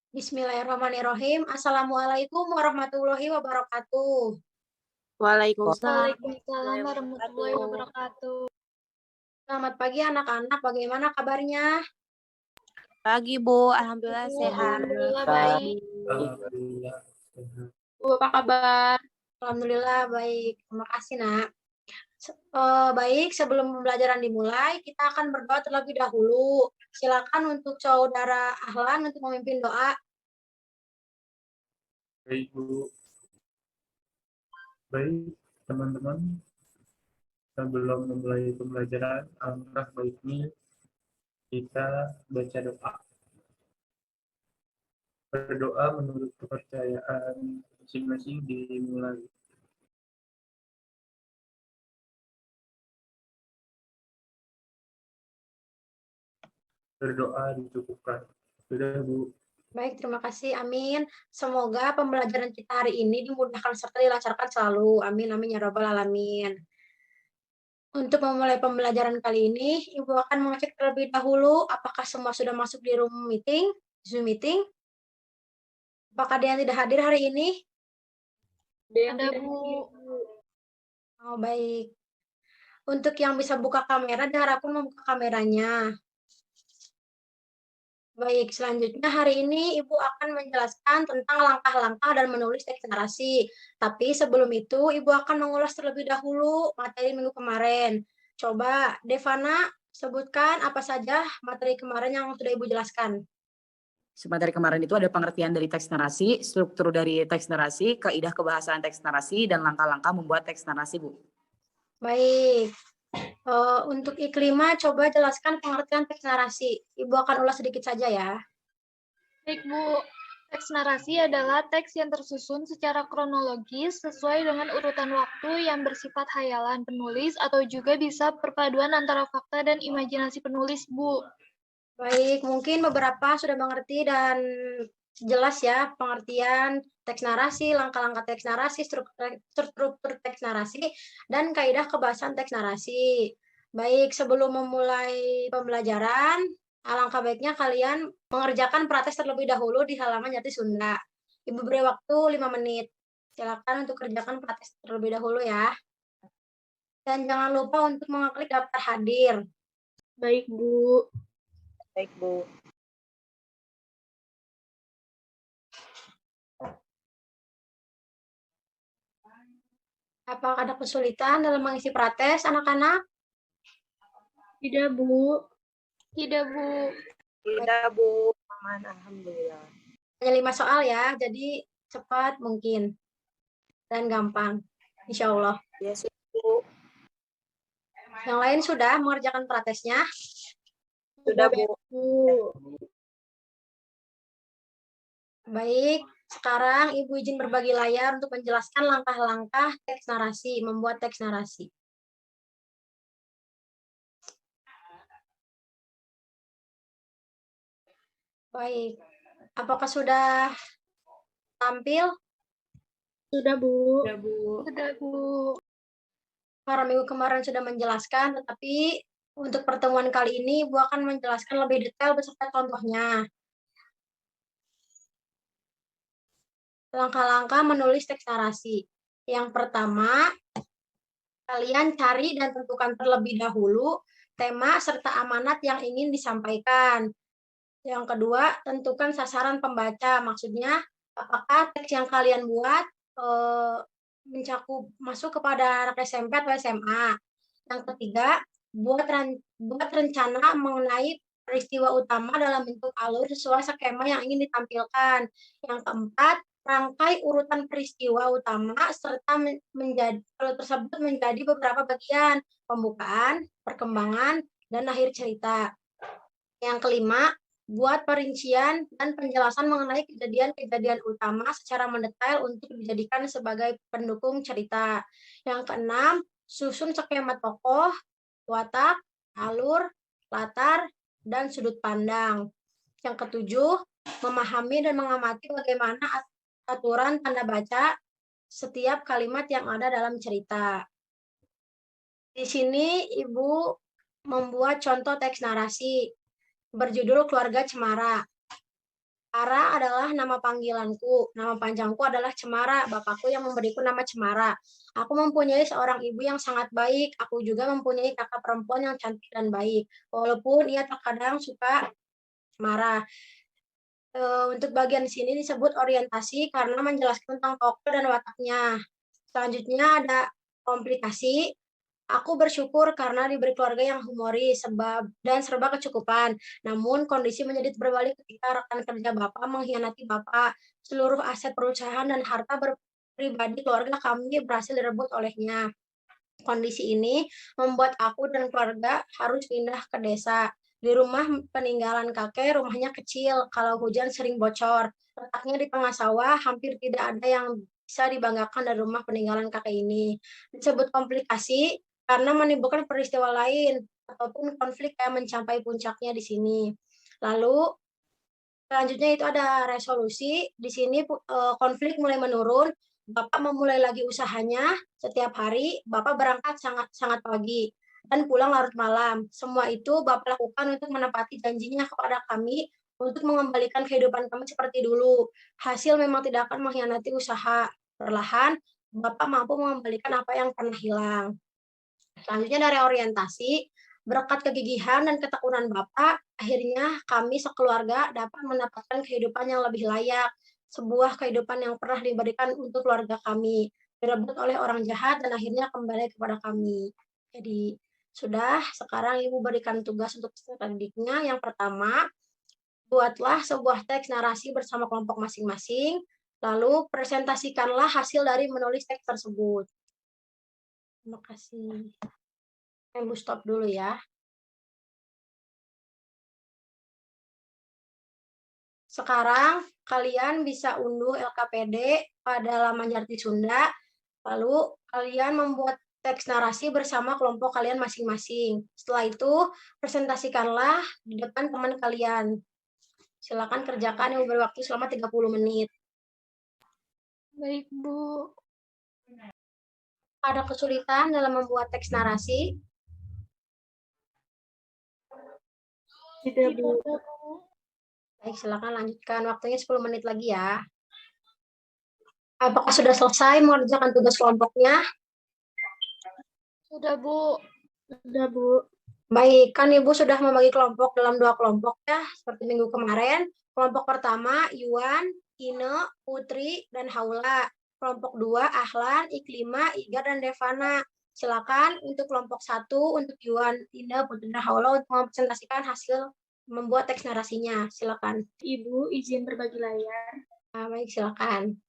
Bismillahirrahmanirrahim. Assalamualaikum warahmatullahi wabarakatuh. Waalaikumsalam Waalaikumsalam warahmatullahi wabarakatuh. Selamat pagi anak-anak, bagaimana kabarnya? Pagi, Bu. Alhamdulillah sehat. Alhamdulillah baik. Bu, apa kabar? Alhamdulillah baik. Terima kasih, Nak. Baik, sebelum pembelajaran dimulai, kita akan berdoa terlebih dahulu. Silakan untuk saudara Ahlan untuk memimpin doa. Baik, Bu. Baik, teman-teman. Sebelum memulai pembelajaran, alangkah baiknya kita baca doa. Berdoa menurut kepercayaan masing-masing dimulai. Berdoa dicukupkan. Sudah, Bu. Baik, terima kasih. Amin. Semoga pembelajaran kita hari ini dimudahkan serta dilancarkan selalu. Amin, amin ya rabbal alamin. Untuk memulai pembelajaran kali ini, Ibu akan mengecek terlebih dahulu apakah semua sudah masuk di room meeting, Zoom meeting. Apakah ada yang tidak hadir hari ini? Ada, Bu. Oh, baik. Untuk yang bisa buka kamera, diharapkan membuka kameranya. Baik, selanjutnya hari ini Ibu akan menjelaskan tentang langkah-langkah dan menulis teks narasi. Tapi sebelum itu, Ibu akan mengulas terlebih dahulu materi minggu kemarin. Coba, Devana, sebutkan apa saja materi kemarin yang sudah Ibu jelaskan. Materi kemarin itu ada pengertian dari teks narasi, struktur dari teks narasi, kaidah kebahasaan teks narasi, dan langkah-langkah membuat teks narasi, Bu. Baik. Untuk Iklima, coba jelaskan pengertian teks narasi. Ibu akan ulas sedikit saja ya. Baik, Bu. Teks narasi adalah teks yang tersusun secara kronologis sesuai dengan urutan waktu yang bersifat hayalan penulis atau juga bisa perpaduan antara fakta dan imajinasi penulis, Bu. Baik, mungkin beberapa sudah mengerti dan jelas ya pengertian teks narasi, langkah-langkah teks narasi, struktur teks narasi, dan kaidah kebahasaan teks narasi. Baik, sebelum memulai pembelajaran, alangkah baiknya kalian mengerjakan prates terlebih dahulu di halaman Jati Sunda. Ibu beri waktu 5 menit. Silakan untuk kerjakan prates terlebih dahulu ya. Dan jangan lupa untuk mengklik daftar hadir. Baik, Bu. Baik, Bu. Apakah ada kesulitan dalam mengisi prates, anak-anak? Tidak, Bu. Tidak, Bu. Tidak, Bu. Aman, alhamdulillah. Hanya 5 soal ya, jadi cepat mungkin dan gampang, insya Allah. Ya, Bu. Yang lain sudah mengerjakan pratesnya? Sudah, Bu. Baik, sekarang Ibu izin berbagi layar untuk menjelaskan langkah-langkah teks narasi, membuat teks narasi. Baik, apakah sudah tampil? Sudah, Bu. Sudah, Bu. Sudah, Bu. Para minggu kemarin sudah menjelaskan, tetapi untuk pertemuan kali ini Ibu akan menjelaskan lebih detail beserta contohnya. Langkah-langkah menulis teks narasi. Yang pertama, kalian cari dan tentukan terlebih dahulu tema serta amanat yang ingin disampaikan. Yang kedua, tentukan sasaran pembaca. Maksudnya, apakah teks yang kalian buat mencakup masuk kepada anak SMP atau SMA. Yang ketiga, buat rencana mengenai peristiwa utama dalam bentuk alur sesuai skema yang ingin ditampilkan. Yang keempat, rangkai urutan peristiwa utama serta tersebut menjadi beberapa bagian, pembukaan, perkembangan, dan akhir cerita. Yang kelima, buat perincian dan penjelasan mengenai kejadian-kejadian utama secara mendetail untuk dijadikan sebagai pendukung cerita. Yang keenam, susun skema tokoh, watak, alur, latar, dan sudut pandang. Yang ketujuh, memahami dan mengamati bagaimana aturan tanda baca setiap kalimat yang ada dalam cerita. Di sini Ibu membuat contoh teks narasi berjudul Keluarga Cemara. Ara adalah nama panggilanku. Nama panjangku adalah Cemara. Bapakku yang memberiku nama Cemara. Aku mempunyai seorang ibu yang sangat baik. Aku juga mempunyai kakak perempuan yang cantik dan baik. Walaupun ia terkadang suka marah. Untuk bagian sini disebut orientasi karena menjelaskan tentang tokoh dan wataknya. Selanjutnya ada komplikasi. Aku bersyukur karena diberi keluarga yang humoris dan serba kecukupan. Namun kondisi menjadi berbalik ketika rekan kerja Bapak mengkhianati Bapak. Seluruh aset perusahaan dan harta pribadi keluarga kami berhasil direbut olehnya. Kondisi ini membuat aku dan keluarga harus pindah ke desa. Di rumah peninggalan kakek, rumahnya kecil. Kalau hujan sering bocor. Letaknya di tengah sawah, hampir tidak ada yang bisa dibanggakan dari rumah peninggalan kakek ini. Disebut komplikasi karena menimbulkan peristiwa lain ataupun konflik yang mencapai puncaknya di sini. Lalu selanjutnya itu ada resolusi. Di sini konflik mulai menurun. Bapak memulai lagi usahanya. Setiap hari Bapak berangkat sangat pagi dan pulang larut malam. Semua itu Bapak lakukan untuk menepati janjinya kepada kami untuk mengembalikan kehidupan kami seperti dulu. Hasil memang tidak akan mengkhianati usaha. Perlahan Bapak mampu mengembalikan apa yang pernah hilang. Selanjutnya dari orientasi, berkat kegigihan dan ketekunan Bapak, akhirnya kami sekeluarga dapat mendapatkan kehidupan yang lebih layak, sebuah kehidupan yang pernah diberikan untuk keluarga kami, direbut oleh orang jahat dan akhirnya kembali kepada kami. Jadi sudah, sekarang Ibu berikan tugas untuk peserta didiknya. Yang pertama, buatlah sebuah teks narasi bersama kelompok masing-masing, lalu presentasikanlah hasil dari menulis teks tersebut. Terima kasih. Ibu stop dulu ya. Sekarang kalian bisa unduh LKPD pada laman Jarti Sunda, lalu kalian membuat teks narasi bersama kelompok kalian masing-masing. Setelah itu, presentasikanlah di depan teman kalian. Silakan kerjakan, Ibu beri waktu selama 30 menit. Baik, Bu. Ada kesulitan dalam membuat teks narasi? Tidak, Bu. Baik, silakan lanjutkan. Waktunya 10 menit lagi ya. Apakah sudah selesai mengerjakan tugas kelompoknya? Sudah, Bu. Sudah, Bu. Baik, kan Ibu sudah membagi kelompok dalam 2 kelompok ya, seperti minggu kemarin. Kelompok pertama, Yuan, Ine, Putri, dan Haula. Kelompok 2, Ahlan, Iklima, Igar, dan Devana. Silakan untuk kelompok 1, untuk Yuan, Ine, Putri, dan Haula untuk mempresentasikan hasil membuat teks narasinya. Silakan. Ibu, izin berbagi layar. Baik, silakan.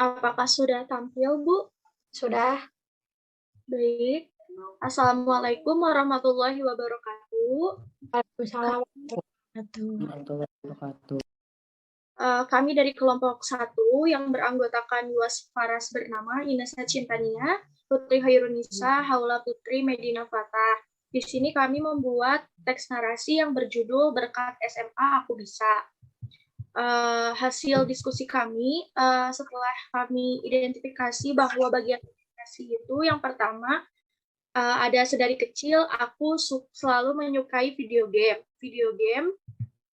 Apakah sudah tampil, Bu? Sudah. Baik. Assalamualaikum warahmatullahi wabarakatuh. Waalaikumsalam. Kami dari kelompok 1 yang beranggotakan 2 Faras bernama Inesa Cintania, Putri Hairunisa, Haula Putri Medina Fatah. Di sini kami membuat teks narasi yang berjudul Berkat SMA Aku Bisa. Hasil diskusi kami setelah kami identifikasi bahwa bagian narasi itu yang pertama, ada sedari kecil aku selalu menyukai video game. Video game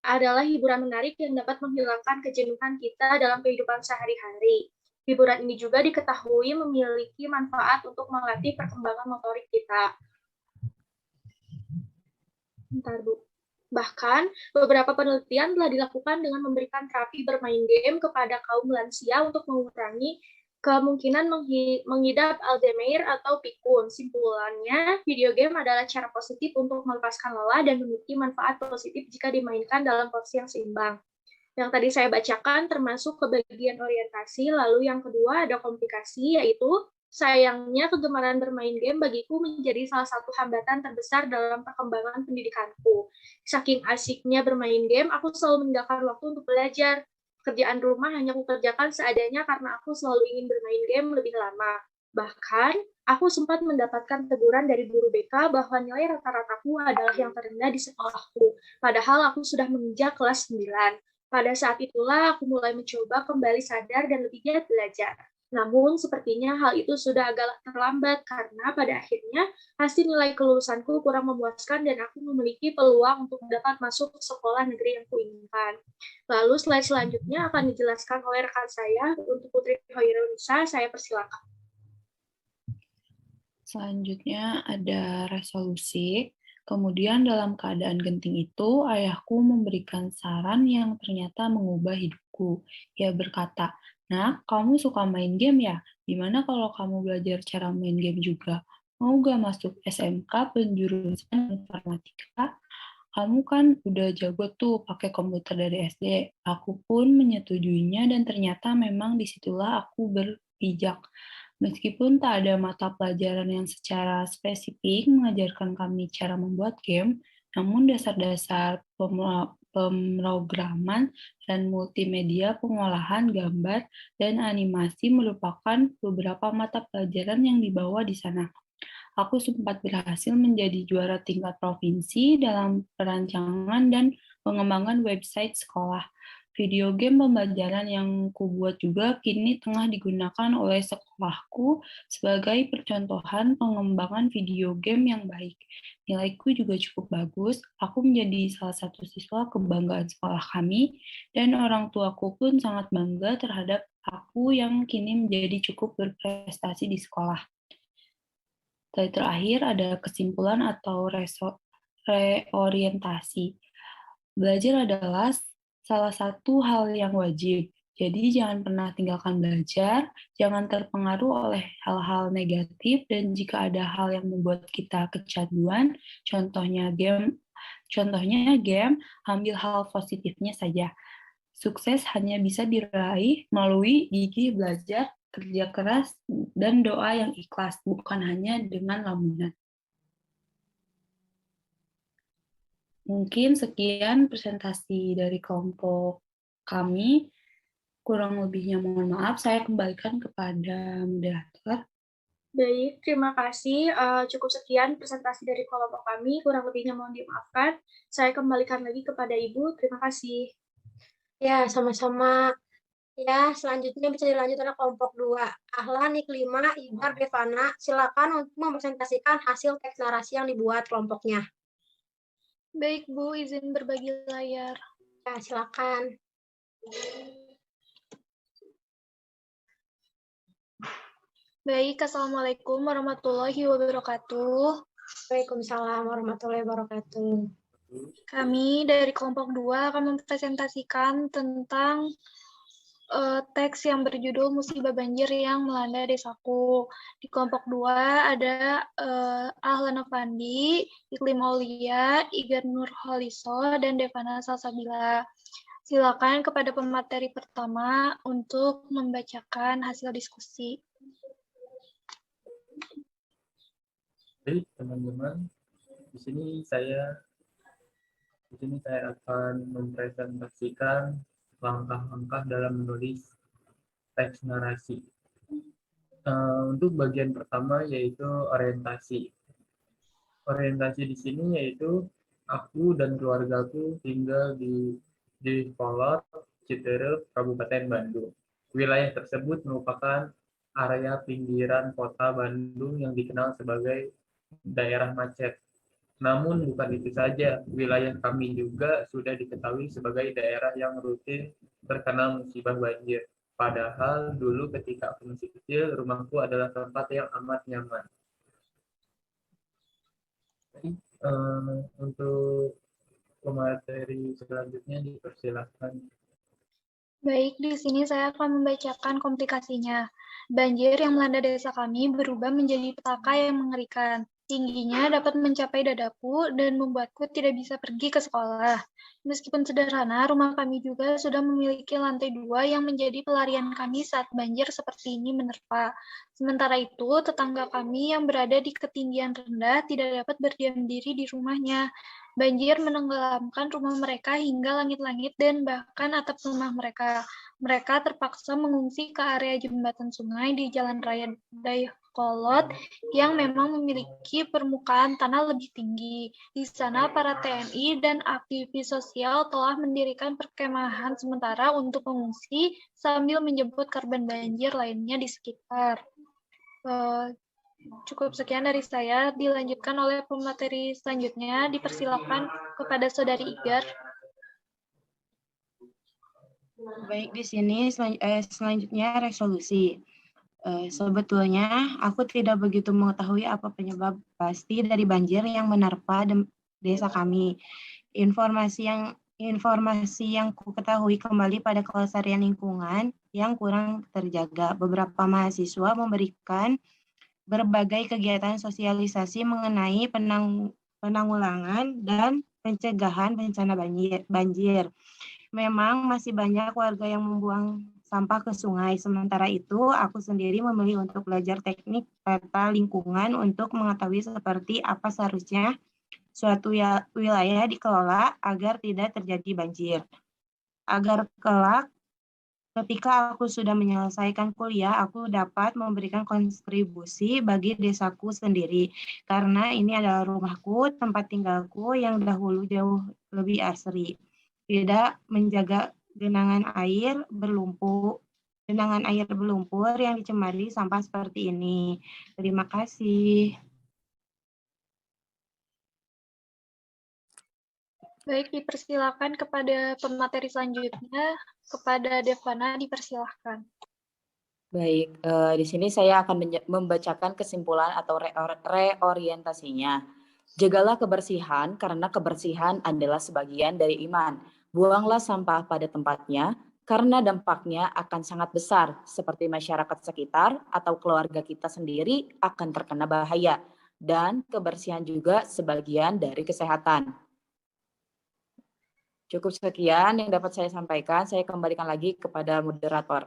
adalah hiburan menarik yang dapat menghilangkan kejenuhan kita dalam kehidupan sehari-hari. Hiburan ini juga diketahui memiliki manfaat untuk melatih perkembangan motorik kita. Bentar, Bu. Bahkan, beberapa penelitian telah dilakukan dengan memberikan terapi bermain game kepada kaum lansia untuk mengurangi kemungkinan mengidap Alzheimer atau pikun. Simpulannya, video game adalah cara positif untuk melepaskan lelah dan memiliki manfaat positif jika dimainkan dalam porsi yang seimbang. Yang tadi saya bacakan termasuk ke bagian orientasi, lalu yang kedua ada komplikasi, yaitu sayangnya kegemaran bermain game bagiku menjadi salah satu hambatan terbesar dalam perkembangan pendidikanku. Saking asiknya bermain game, aku selalu meninggalkan waktu untuk belajar. Pekerjaan rumah hanya kukerjakan seadanya karena aku selalu ingin bermain game lebih lama. Bahkan, Aku sempat mendapatkan teguran dari guru BK bahwa nilai rata-rataku adalah yang terendah di sekolahku, padahal aku sudah menginjak kelas 9. Pada saat itulah aku mulai mencoba kembali sadar dan lebih giat belajar. Namun, sepertinya hal itu sudah agak terlambat karena pada akhirnya hasil nilai kelulusanku kurang memuaskan dan aku memiliki peluang untuk dapat masuk ke sekolah negeri yang kuinginkan. Lalu slide selanjutnya akan dijelaskan oleh rekan saya. Untuk Putri Hoirunisa, saya persilakan. Selanjutnya ada resolusi. Kemudian dalam keadaan genting itu, ayahku memberikan saran yang ternyata mengubah hidupku. Ia berkata, "Nak, kamu suka main game ya? Gimana kalau kamu belajar cara main game juga? Mau gak masuk SMK penjurusan informatika? Kamu kan udah jago tuh pakai komputer dari SD." Aku pun menyetujuinya dan ternyata memang disitulah aku berpijak. Meskipun tak ada mata pelajaran yang secara spesifik mengajarkan kami cara membuat game, namun dasar-dasar pemrograman dan multimedia pengolahan gambar dan animasi merupakan beberapa mata pelajaran yang dibawa di sana. Aku sempat berhasil menjadi juara tingkat provinsi dalam perancangan dan pengembangan website sekolah. Video game pembelajaran yang kubuat juga kini tengah digunakan oleh sekolahku sebagai percontohan pengembangan video game yang baik. Nilaiku juga cukup bagus, aku menjadi salah satu siswa kebanggaan sekolah kami, dan orang tuaku pun sangat bangga terhadap aku yang kini menjadi cukup berprestasi di sekolah. Terakhir ada kesimpulan atau reorientasi. Belajar adalah salah satu hal yang wajib. Jadi jangan pernah tinggalkan belajar, jangan terpengaruh oleh hal-hal negatif, dan jika ada hal yang membuat kita kecanduan, contohnya game, ambil hal positifnya saja. Sukses hanya bisa diraih melalui gigih belajar, kerja keras, dan doa yang ikhlas, bukan hanya dengan lamunan. Mungkin sekian presentasi dari kelompok kami. Kurang lebihnya mohon maaf, saya kembalikan kepada moderator. Baik, terima kasih. Cukup sekian presentasi dari kelompok kami. Kurang lebihnya mohon dimaafkan. Saya kembalikan lagi kepada Ibu. Terima kasih. Ya, sama-sama. Ya, selanjutnya bisa dilanjut oleh kelompok 2. Ahlan, Iklima, Ibar, Devana, silakan untuk mempresentasikan hasil teks narasi yang dibuat kelompoknya. Baik, Bu, izin berbagi layar. Ya, silakan. Baik, Assalamualaikum warahmatullahi wabarakatuh. Waalaikumsalam warahmatullahi wabarakatuh. Kami dari kelompok 2 akan mempresentasikan tentang teks yang berjudul Musibah Banjir yang Melanda Desaku. Di kelompok 2 ada Ahlan Afandi, Iklim Aulia, Igar Nurholiso, dan Devana Salsabila. Silakan kepada pemateri pertama untuk membacakan hasil diskusi. Baik, teman-teman. Di sini saya akan mempresentasikan langkah-langkah dalam menulis teks narasi. Untuk bagian pertama yaitu orientasi. Orientasi di sini yaitu aku dan keluargaku tinggal di Kolot, Citerep, Kabupaten Bandung. Wilayah tersebut merupakan area pinggiran kota Bandung yang dikenal sebagai daerah macet. Namun bukan itu saja, wilayah kami juga sudah diketahui sebagai daerah yang rutin terkena musibah banjir. Padahal dulu ketika aku masih kecil, rumahku adalah tempat yang amat nyaman. Untuk pemateri selanjutnya dipersilakan. Baik, di sini saya akan membacakan komplikasinya. Banjir yang melanda desa kami berubah menjadi petaka yang mengerikan. Tingginya dapat mencapai dadaku dan membuatku tidak bisa pergi ke sekolah. Meskipun sederhana, rumah kami juga sudah memiliki lantai 2 yang menjadi pelarian kami saat banjir seperti ini menerpa. Sementara itu, tetangga kami yang berada di ketinggian rendah tidak dapat berdiam diri di rumahnya. Banjir menenggelamkan rumah mereka hingga langit-langit dan bahkan atap rumah mereka. Mereka terpaksa mengungsi ke area jembatan sungai di Jalan Raya kolot yang memang memiliki permukaan tanah lebih tinggi. Di sana para TNI dan aktivis sosial telah mendirikan perkemahan sementara untuk mengungsi sambil menjemput korban banjir lainnya di sekitar. Cukup sekian dari saya, dilanjutkan oleh pemateri selanjutnya, dipersilakan kepada Saudari Igar. Baik, di sini selanjutnya resolusi. Sebetulnya aku tidak begitu mengetahui apa penyebab pasti dari banjir yang menerpa desa kami. Informasi yang ku ketahui kembali pada kelestarian lingkungan yang kurang terjaga. Beberapa mahasiswa memberikan berbagai kegiatan sosialisasi mengenai penanggulangan dan pencegahan bencana banjir. Memang masih banyak warga yang membuang sampah ke sungai. Sementara itu, aku sendiri memilih untuk belajar teknik tata lingkungan untuk mengetahui seperti apa seharusnya suatu wilayah dikelola agar tidak terjadi banjir. Agar kelak ketika aku sudah menyelesaikan kuliah, aku dapat memberikan kontribusi bagi desaku sendiri. Karena ini adalah rumahku, tempat tinggalku yang dahulu jauh lebih asri. Tidak menjaga genangan air berlumpur yang dicemari sampah seperti ini. Terima kasih. Baik, dipersilakan kepada pemateri selanjutnya, kepada Devana dipersilakan. Baik, di sini saya akan membacakan kesimpulan atau reorientasinya. Jagalah kebersihan karena kebersihan adalah sebagian dari iman. Buanglah sampah pada tempatnya karena dampaknya akan sangat besar, seperti masyarakat sekitar atau keluarga kita sendiri akan terkena bahaya. Dan kebersihan juga sebagian dari kesehatan. Cukup sekian yang dapat saya sampaikan. Saya kembalikan lagi kepada moderator.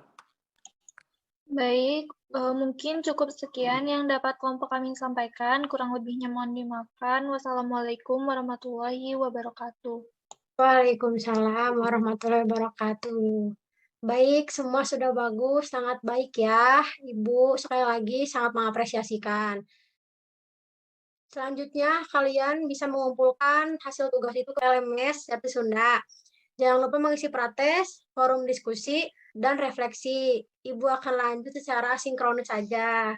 Baik, mungkin cukup sekian yang dapat kelompok kami sampaikan. Kurang lebihnya mohon dimaafkan. Wassalamualaikum warahmatullahi wabarakatuh. Waalaikumsalam warahmatullahi wabarakatuh. Baik, semua sudah bagus, sangat baik ya. Ibu sekali lagi sangat mengapresiasikan. Selanjutnya, kalian bisa mengumpulkan hasil tugas itu ke LMS Jati Sunda. Jangan lupa mengisi prates, forum diskusi, dan refleksi. Ibu akan lanjut secara sinkronis saja.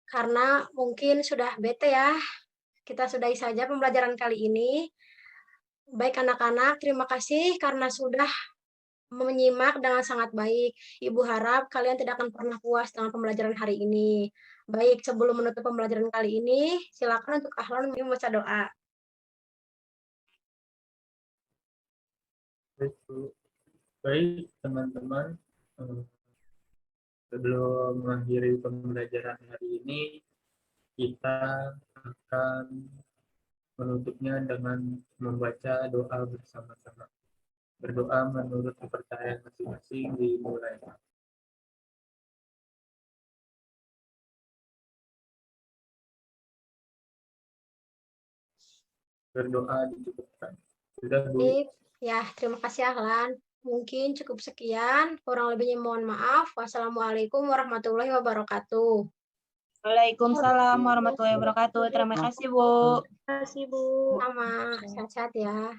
Karena mungkin sudah bete ya. Kita sudahi saja pembelajaran kali ini. Baik anak-anak, terima kasih karena sudah menyimak dengan sangat baik. Ibu harap kalian tidak akan pernah puas dengan pembelajaran hari ini. Baik, sebelum menutup pembelajaran kali ini, silakan untuk Ahlon membaca doa. Baik, teman-teman. Sebelum mengakhiri pembelajaran hari ini, kita akan menutupnya dengan membaca doa bersama-sama. Berdoa menurut kepercayaan masing-masing dimulai. Berdoa dicukupkan. Sudah, Bu? Ya, terima kasih Ahlan. Mungkin cukup sekian. Kurang lebihnya mohon maaf. Wassalamualaikum warahmatullahi wabarakatuh. Waalaikumsalam warahmatullahi wabarakatuh. Terima kasih, Bu. Terima kasih, Bu. Sama, sehat-sehat ya.